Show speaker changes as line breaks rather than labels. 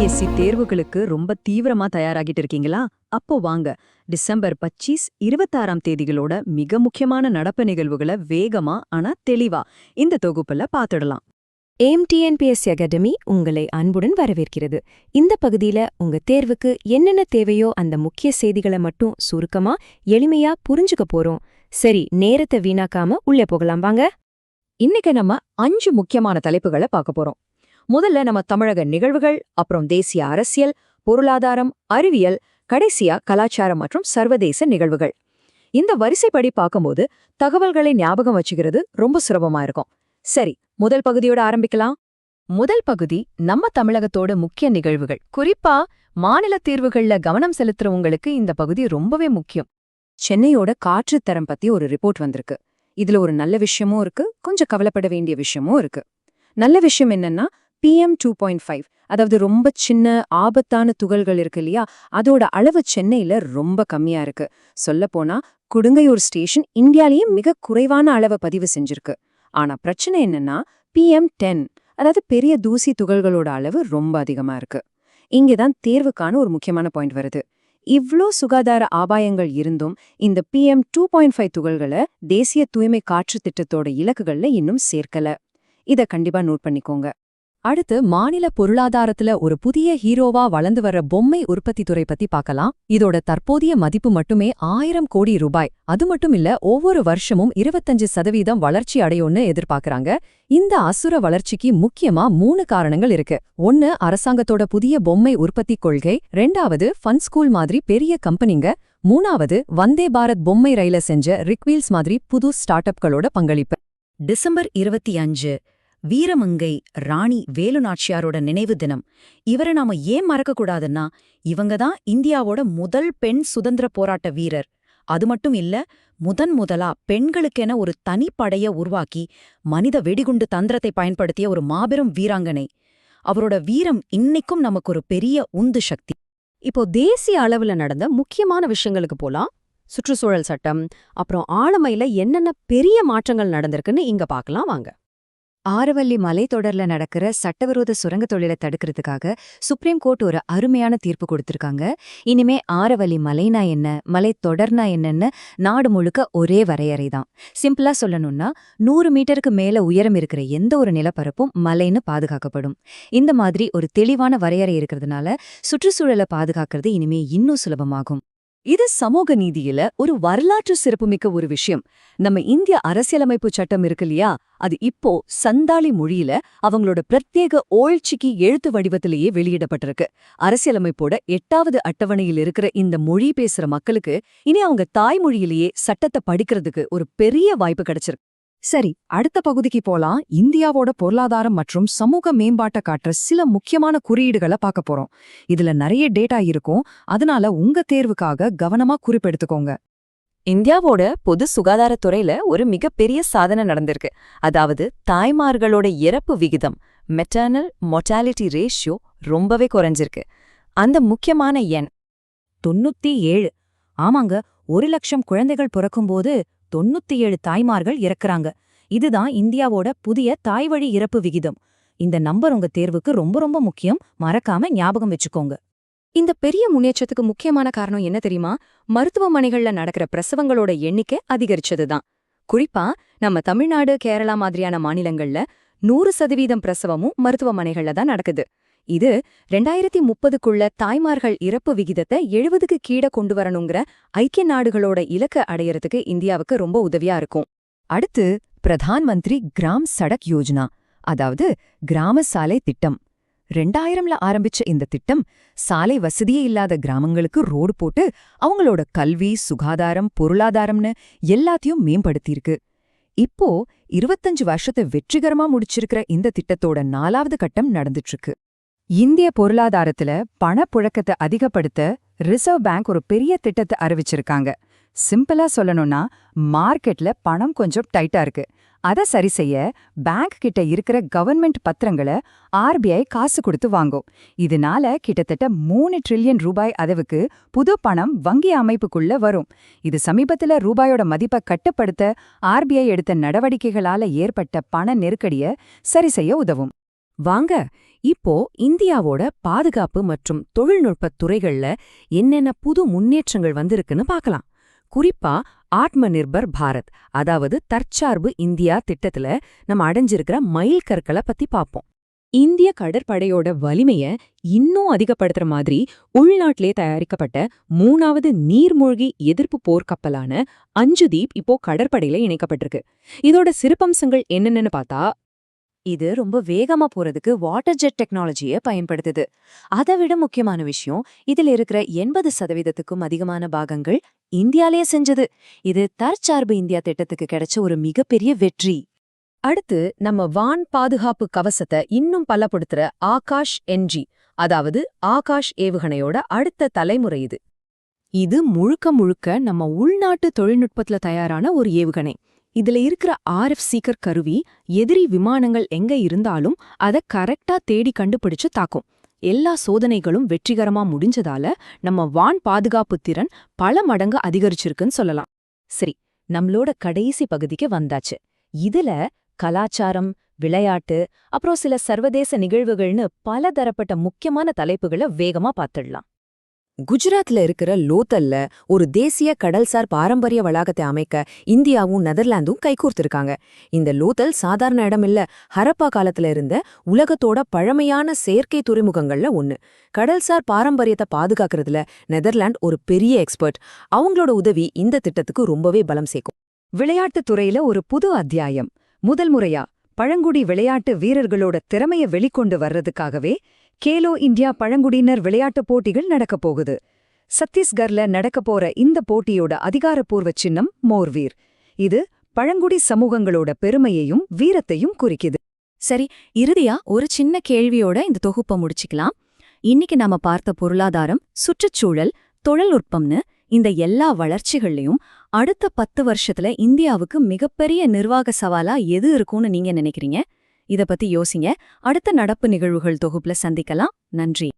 TNPSC தேர்வுகளுக்கு ரொம்ப தீவிரமா தயாராகிட்டு இருக்கீங்களா? அப்போ வாங்க, டிசம்பர் 25, 26ஆம் தேதிகளோட மிக முக்கியமான நடப்பு நிகழ்வுகளை வேகமா ஆனா தெளிவா இந்த தொகுப்புல பாத்துடலாம்.
டிஎன்பிஎஸ்சி அகாடமி உங்களை அன்புடன் வரவேற்கிறது. இந்த பகுதியில உங்க தேர்வுக்கு என்னென்ன தேவையோ அந்த முக்கிய செய்திகளை மட்டும் சுருக்கமா எளிமையா புரிஞ்சுக்க போறோம். சரி, நேரத்தை வீணாக்காம உள்ளே போகலாம் வாங்க.
இன்னைக்கு நம்ம 5 முக்கியமான தலைப்புகளை பார்க்க போறோம். முதல்ல நம்ம தமிழக நிகழ்வுகள், அப்புறம் தேசிய அரசியல், பொருளாதாரம், அறிவியல், கடைசியா கலாச்சாரம் மற்றும் சர்வதேச நிகழ்வுகள். இந்த வரிசைப்படி பார்க்கும்போது தகவல்களை ஞாபகம் வச்சுக்கிறது ரொம்ப சுலபமா இருக்கும். சரி, முதல் பகுதியோட ஆரம்பிக்கலாம். முதல் பகுதி நம்ம தமிழகத்தோட முக்கிய நிகழ்வுகள். குறிப்பா மாநில தேர்வுகள்ல கவனம் செலுத்துறவங்களுக்கு இந்த பகுதி ரொம்பவே முக்கியம். சென்னையோட காற்று தரம் பத்தி ஒரு ரிப்போர்ட் வந்திருக்கு. இதுல ஒரு நல்ல விஷயமும் இருக்கு, கொஞ்சம் கவலைப்பட வேண்டிய விஷயமும் இருக்கு. நல்ல விஷயம் என்னன்னா PM 2.5, அதாவது ரொம்ப சின்ன ஆபத்தான துகள்கள் இருக்கு இல்லையா, அதோட அளவு சென்னையில ரொம்ப கம்மியா இருக்கு. சொல்லப்போனா கொடுங்கையூர் ஸ்டேஷன் இந்தியாலேயே மிக குறைவான அளவை பதிவு செஞ்சிருக்கு. ஆனா பிரச்சனை என்னன்னா PM 10, அதாவது பெரிய தூசி துகள்களோட அளவு ரொம்ப அதிகமா இருக்கு. இங்கேதான் தேர்வுக்கான ஒரு முக்கியமான பாயிண்ட் வருது. இவ்ளோ சுகாதார ஆபாயங்கள் இருந்தும் இந்த PM 2.5 துகள்களை தேசிய தூய்மை காற்று திட்டத்தோட இலக்குகள்ல இன்னும் சேர்க்கல. இத கண்டிப்பா நோட் பண்ணிக்கோங்க. அடுத்து மாநில பொருளாதாரத்துல ஒரு புதிய ஹீரோவா வளர்ந்து வர்ற பொம்மை உற்பத்தி துறை பத்தி பார்க்கலாம். இதோட தற்போதைய மதிப்பு மட்டுமே 1000 கோடி ரூபாய். அது மட்டும் இல்ல, ஒவ்வொரு வருஷமும் 25% வளர்ச்சி அடையும்னு எதிர்பார்க்கறாங்க. இந்த அசுர வளர்ச்சிக்கு முக்கியமா 3 காரணங்கள் இருக்கு. 1, அரசாங்கத்தோட புதிய பொம்மை உற்பத்தி கொள்கை. 2வது, ஃபன் ஸ்கூல் மாதிரி பெரிய கம்பெனிங்க. 3வது, வந்தே பாரத் பொம்மை ரயில செஞ்ச ரிக்வீல்ஸ் மாதிரி புது ஸ்டார்ட் அப்களோட பங்களிப்பு. டிசம்பர் 25 வீரமங்கை ராணி வேலு நாச்சியாரோட நினைவு தினம். இவரை நாம ஏன் மறக்கக்கூடாதுன்னா, இவங்க தான் இந்தியாவோட முதல் பெண் சுதந்திர போராட்ட வீரர். அது மட்டும் இல்ல, முதலா பெண்களுக்கென ஒரு தனிப்படைய உருவாக்கி மனித வெடிகுண்டு தந்திரத்தை பயன்படுத்திய ஒரு மாபெரும் வீராங்கனை. அவரோட வீரம் இன்னைக்கும் நமக்கு ஒரு பெரிய உந்து சக்தி. இப்போ தேசிய அளவுல நடந்த முக்கியமான விஷயங்களுக்கு போலாம். சுற்றுச்சூழல் சட்டம், அப்புறம் ஆளுமையில என்னென்ன பெரிய மாற்றங்கள் நடந்திருக்குன்னு இங்க பார்க்கலாம் வாங்க. ஆரவல்லி மலைத்தொடர்ல நடக்கிற சட்டவிரோத சுரங்க தொழிலை தடுக்கிறதுக்காக சுப்ரீம் கோர்ட் ஒரு அருமையான தீர்ப்பு கொடுத்திருக்காங்க. இனிமே ஆரவல்லி மலைனா என்ன, மலைத்தொடர்னா என்னன்னு நாடு முழுக்க ஒரே வரையறை தான். சிம்பிளா சொல்லணும்னா 100 மீட்டருக்கு மேல உயரம் இருக்கிற எந்த ஒரு நிலப்பரப்பும் மலைன்னு பாதுகாக்கப்படும். இந்த மாதிரி ஒரு தெளிவான வரையறை இருக்கிறதுனால சுற்றுச்சூழலை பாதுகாக்கிறது இனிமே இன்னும் சுலபமாகும். இது சமூக நீதியில ஒரு வரலாற்று சிறப்புமிக்க ஒரு விஷயம். நம்ம இந்திய அரசியலமைப்பு சட்டம் இருக்கு இல்லையா, அது இப்போ சந்தாலி மொழியில அவங்களோட பிரத்யேக ஓழ்ச்சிக்கு எழுத்து வடிவத்திலேயே வெளியிடப்பட்டிருக்கு. அரசியலமைப்போட 8வது அட்டவணையில் இருக்கிற இந்த மொழி பேசுற மக்களுக்கு இனி அவங்க தாய்மொழியிலேயே சட்டத்தை படிக்கிறதுக்கு ஒரு பெரிய வாய்ப்பு கிடைச்சிருக்கு. சரி, அடுத்த பகுதிக்கு போலாம். இந்தியாவோட பொருளாதாரம் மற்றும் சமூக மேம்பாட்டை காட்டுற சில முக்கியமான குறியீடுகளை பார்க்க போறோம். இதுல நிறைய டேட்டா இருக்கும், அதனால உங்க தேர்வுக்காக கவனமா குறிப்பெடுத்துக்கோங்க. இந்தியாவோட பொது சுகாதாரத்துறையில ஒரு மிகப்பெரிய சாதனை நடந்திருக்கு. அதாவது தாய்மார்களோட இறப்பு விகிதம், மெட்டர்னல் மொர்டாலிட்டி ரேஷியோ ரொம்பவே குறைஞ்சிருக்கு. அந்த முக்கியமான எண் 97. ஆமாங்க, 1,00,000 குழந்தைகள் பிறக்கும்போது 97 தாய்மார்கள் இறக்குறாங்க. இதுதான் இந்தியாவோட புதிய தாய்வழி இறப்பு விகிதம். இந்த நம்பர் உங்க தேர்வுக்கு ரொம்ப ரொம்ப முக்கியம், மறக்காம ஞாபகம் வச்சுக்கோங்க. இந்த பெரிய முன்னேற்றத்துக்கு முக்கியமான காரணம் என்ன தெரியுமா? மருத்துவமனைகள்ல நடக்கிற பிரசவங்களோட எண்ணிக்கை அதிகரிச்சதுதான். குறிப்பா நம்ம தமிழ்நாடு, கேரளா மாதிரியான மாநிலங்கள்ல 100% பிரசவமும் மருத்துவமனைகள்ல தான் நடக்குது. இது 2030க்குள்ள தாய்மார்கள் இறப்பு விகிதத்தை 70க்கு கீழே கொண்டு வரணுங்கிற ஐக்கிய நாடுகளோட இலக்க அடையறதுக்கு இந்தியாவுக்கு ரொம்ப உதவியா இருக்கும். அடுத்து பிரதான் மந்திரி கிராம் சடக் யோஜனா, அதாவது கிராம சாலை திட்டம். 2000ல ஆரம்பிச்ச இந்த திட்டம் சாலை வசதியே இல்லாத கிராமங்களுக்கு ரோடு போட்டு அவங்களோட கல்வி, சுகாதாரம், பொருளாதாரம்னு எல்லாத்தையும் மேம்படுத்தியிருக்கு. இப்போ 25 வருஷத்தை வெற்றிகரமா முடிச்சிருக்கிற இந்த திட்டத்தோட 4வது கட்டம் நடந்துட்டு இருக்கு. இந்திய பொருளாதாரத்துல பணப்புழக்கத்தை அதிகப்படுத்த ரிசர்வ் பேங்க் ஒரு பெரிய திட்டத்தை அறிவிச்சிருக்காங்க. சிம்பிளா சொல்லணும்னா, மார்க்கெட்ல பணம் கொஞ்சம் டைட்டா இருக்கு. அதை சரி செய்ய பேங்க் கிட்ட இருக்கிற கவர்மெண்ட் பத்திரங்களை RBI காசு கொடுத்து வாங்கும். இதனால கிட்டத்தட்ட 3 ட்ரில்லியன் ரூபாய் அளவுக்கு புது பணம் வங்கி அமைப்புக்குள்ள வரும். இது சமீபத்துல ரூபாயோட மதிப்பை கட்டுப்படுத்த RBI எடுத்த நடவடிக்கைகளால ஏற்பட்ட பண நெருக்கடியை சரி செய்ய உதவும்.
வாங்க இப்போ இந்தியாவோட பாதுகாப்பு மற்றும் தொழில்நுட்பத் துறைகள்ல என்னென்ன புது முன்னேற்றங்கள் வந்திருக்குன்னு பார்க்கலாம். குறிப்பா ஆத்ம நிர்பர் பாரத், அதாவது தற்சார்பு இந்தியா திட்டத்துல நம்ம அடைஞ்சிருக்கிற மைல்கற்களை பத்தி பார்ப்போம்.
இந்திய கடற்படையோட வலிமைய இன்னும் அதிகப்படுத்துற மாதிரி உள்நாட்டிலே தயாரிக்கப்பட்ட 3வது நீர்மூழ்கி எதிர்ப்பு போர்க்கப்பலான அஞ்சுதீப் இப்போ கடற்படையில இணைக்கப்பட்டிருக்கு. இதோட சிறப்பம்சங்கள் என்னென்னு பார்த்தா,
இது ரொம்ப வேகமா போறதுக்கு வாட்டர் ஜெட் டெக்னாலஜியை பயன்படுத்துது. அதை விட முக்கியமான விஷயம், இதுல இருக்கிற 80%க்கும் அதிகமான பாகங்கள் இந்தியாலேயே செஞ்சது. இது தற்சார்பு இந்தியா திட்டத்துக்கு கிடைச்ச ஒரு மிகப்பெரிய வெற்றி.
அடுத்து நம்ம வான் பாதுகாப்பு கவசத்தை இன்னும் பலப்படுத்துற ஆகாஷ் NG, அதாவது ஆகாஷ் ஏவுகணையோட அடுத்த தலைமுறை இது.
இது முழுக்க முழுக்க நம்ம உள்நாட்டு தொழில்நுட்பத்துல தயாரான ஒரு ஏவுகணை. இதுல இருக்கிற RF சீக்கர் கருவி எதிரி விமானங்கள் எங்க இருந்தாலும் அதை கரெக்டா தேடி கண்டுபிடிச்சு தாக்கும். எல்லா சோதனைகளும் வெற்றிகரமா முடிஞ்சதால நம்ம வான் பாதுகாப்பு திறன் பல மடங்கு அதிகரிச்சிருக்குன்னு சொல்லலாம்.
சரி, நம்மளோட கடைசி பகுதிக்கு வந்தாச்சு. இதுல கலாச்சாரம், விளையாட்டு, அப்புறம் சில சர்வதேச நிகழ்வுகள்னு பலதரப்பட்ட முக்கியமான தலைப்புகளை வேகமா பார்த்துடலாம். குஜராத்ல இருக்கிற லோத்தல்ல ஒரு தேசிய கடல்சார் பாரம்பரிய வளாகத்தை அமைக்க இந்தியாவும் நெதர்லாந்தும் கைகோர்த்திருக்காங்க. இந்த லோத்தல் சாதாரண இடம் இல்ல, ஹரப்பா காலத்துல இருந்த உலகத்தோட பழமையான செயற்கை துறைமுகங்கள்ல ஒன்னு. கடல்சார் பாரம்பரியத்தை பாதுகாக்கிறதுல நெதர்லாந்து ஒரு பெரிய எக்ஸ்பர்ட். அவங்களோட உதவி இந்த திட்டத்துக்கு ரொம்பவே பலம் சேர்க்கும். விளையாட்டுத் துறையில ஒரு புது அத்தியாயம். முதல் முறையா பழங்குடி விளையாட்டு வீரர்களோட திறமைய வெளிக்கொண்டு வர்றதுக்காகவே கேலோ இந்தியா பழங்குடியினர் விளையாட்டுப் போட்டிகள் நடக்கப் போகுது. சத்தீஸ்கர்ல நடக்கப் போற இந்த போட்டியோட அதிகாரப்பூர்வ சின்னம் மோர்வீர். இது பழங்குடி சமூகங்களோட பெருமையையும் வீரத்தையும் குறிக்குது.
சரி, இறுதியா ஒரு சின்ன கேள்வியோட இந்த தொகுப்பை முடிச்சுக்கலாம். இன்னைக்கு நாம பார்த்த பொருளாதாரம், சுற்றுச்சூழல், தொழில்நுட்பம்னு இந்த எல்லா வளர்ச்சிகள்லயும் அடுத்த 10 வருஷத்துல இந்தியாவுக்கு மிகப்பெரிய நிர்வாக சவாலா எது இருக்கும்னு நீங்க நினைக்கிறீங்க? இத பத்தி யோசிங்க. அடுத்த நடப்பு நிகழ்வுகள் தொகுப்புல சந்திக்கலாம். நன்றி.